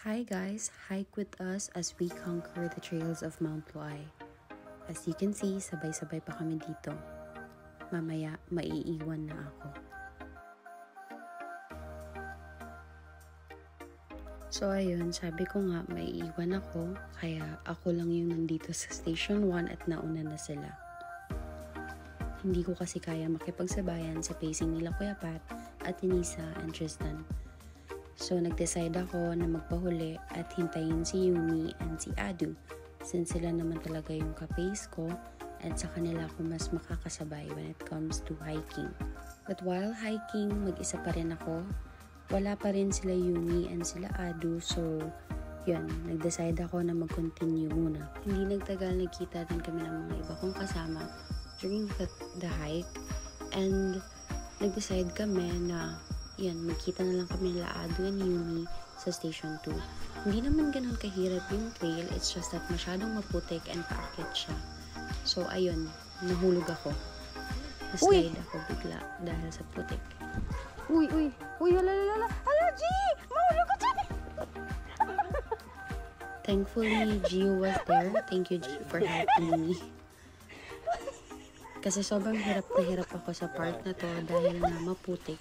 Hi guys, hike with us as we conquer the trails of Mount Luay. As you can see, sabay-sabay pa kami dito. Mamaya, maiiwan na ako. So ayun, sabi ko nga maiiwan ako, kaya ako lang yung nandito sa Station 1 at nauna na sila. Hindi ko kasi kaya makipagsabayan sa pacing nila Kuya Pat at Inisa and Tristan. So, nag-decide ako na magpahuli at hintayin si Yumi and si Adu since sila naman talaga yung ka-pace ko at sa kanila ako mas makakasabay when it comes to hiking. But while hiking, mag-isa pa rin ako. Wala pa rin sila Yumi and sila Adu, so yun, nag-decide ako na mag-continue muna. Hindi nagtagal, nagkita din kami ng mga iba kong kasama during the hike and nag-decide kami na yan, magkita na lang kami nila Adu and Yumi sa Station 2. Hindi naman ganun kahirap yung trail, it's just that masyadong maputik and paakyat siya. So, ayun, nahulog ako. Na-slide ako bigla dahil sa putik. Uy, ala, G! Mahulog ko dyan! Thankfully, Gio was there. Thank you, Gio, for helping me. Kasi sobrang hirap na hirap ako sa part na to dahil na maputik.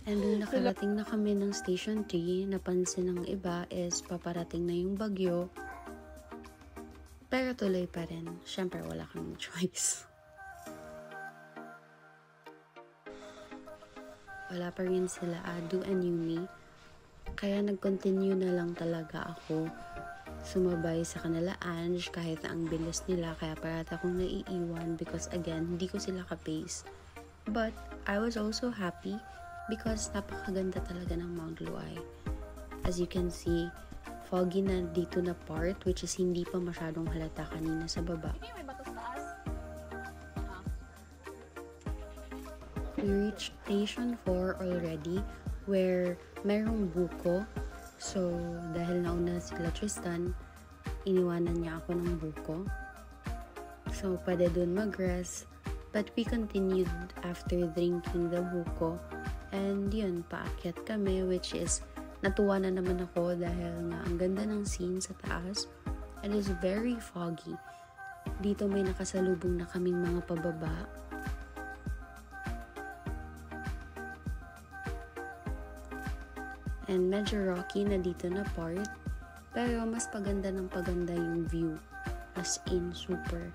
And nung nakarating na kami ng Station 3, napansin ng iba is paparating na yung bagyo. Pero tuloy pa rin. Siyempre, wala kang choice. Wala pa rin sila Adu and Yumi. Kaya nag-continue na lang talaga ako. Sumabay sa kanila Ange kahit na ang bilis nila. Kaya parata akong naiiwan because again, hindi ko sila ka-pace. But I was also happy because napakaganda talaga ng Mount Luay. As you can see, foggy na dito na part which is hindi pa masyadong halata kanina sa baba. We reached Station 4 already where merong buko. So, dahil nauna sila Tristan, iniwanan niya ako ng buko. So, pwede dun mag-rest. But we continued after drinking the buko. And yun, paakyat kami which is natuwa na naman ako dahil nga ang ganda ng scene sa taas. And it's very foggy. Dito may nakasalubong na kaming mga pababa. And medyo rocky na dito na part. Pero mas paganda ng paganda yung view. As in, super.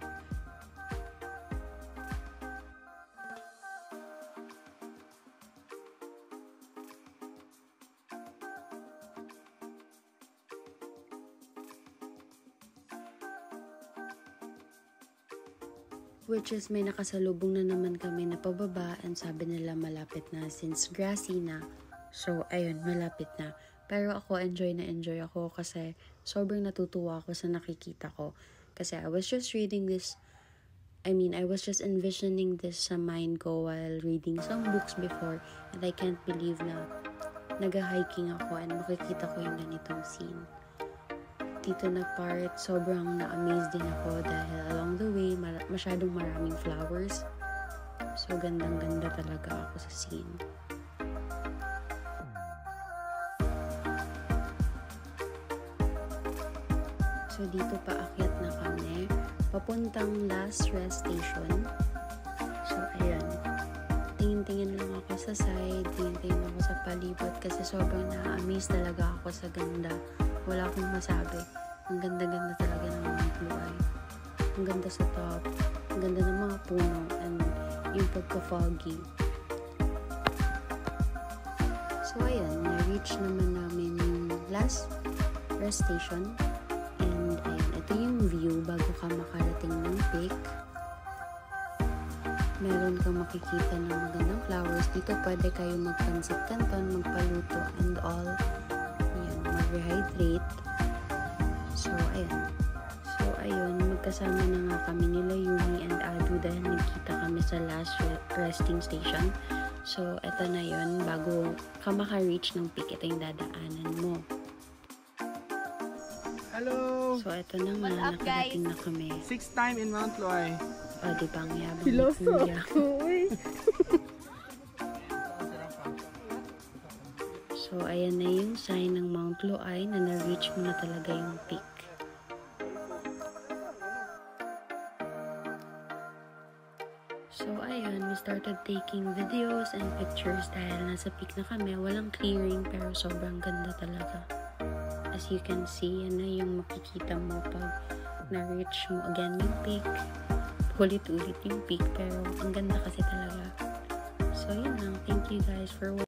Which is may nakasalubong na naman kami na pababa and sabi nila malapit na since grassy na. So, ayun, malapit na. Pero ako, enjoy na enjoy ako kasi sobrang natutuwa ako sa nakikita ko. Kasi I was just envisioning this sa mind ko while reading some books before and I can't believe na nag-hiking ako and makikita ko yung ganitong scene. Dito na part, sobrang na-amaze din ako dahil along the way, masyadong maraming flowers. So, gandang-ganda talaga ako sa scene. So, dito paakyat na kami. Papuntang last rest station. So, ayan. Tingin-tingin lang ako sa side, tingin-tingin ako sa palibot kasi sobrang na-amaze talaga ako sa ganda. Wala akong masabi. Ang ganda-ganda talaga ng Mount Luay. Ang ganda sa top. Ang ganda ng mga puno. And yung pagka-foggy. So, ayan. Na-reach naman namin yung last rest station. And, ayan. Ito yung view bago ka makarating ng peak. Meron kang makikita ng magandang flowers. Dito pwede kayo magpansit canton, magpaluto, and all. Rehydrate. So, ayun. Magkasama na nga kami nila Yumi and Adu dahil nagkita kami sa last resting station. So, eto na yun. Bago ka maka-reach ng peak, ito yung dadaanan mo. Hello! So, eto na nga. Nakarating na kami. 6th time in Mount Luay. O, di ba ang yabang ni Kuya? So, ayan na yung sign ng Mount Loai na na-reach mo na talaga yung peak. So, ayun, we started taking videos and pictures dahil nasa peak na kami. Walang clearing pero sobrang ganda talaga. As you can see, yan na yung makikita mo pag na-reach mo again yung peak. Ulit-ulit yung peak pero ang ganda kasi talaga. So, yun lang. Thank you guys for watching.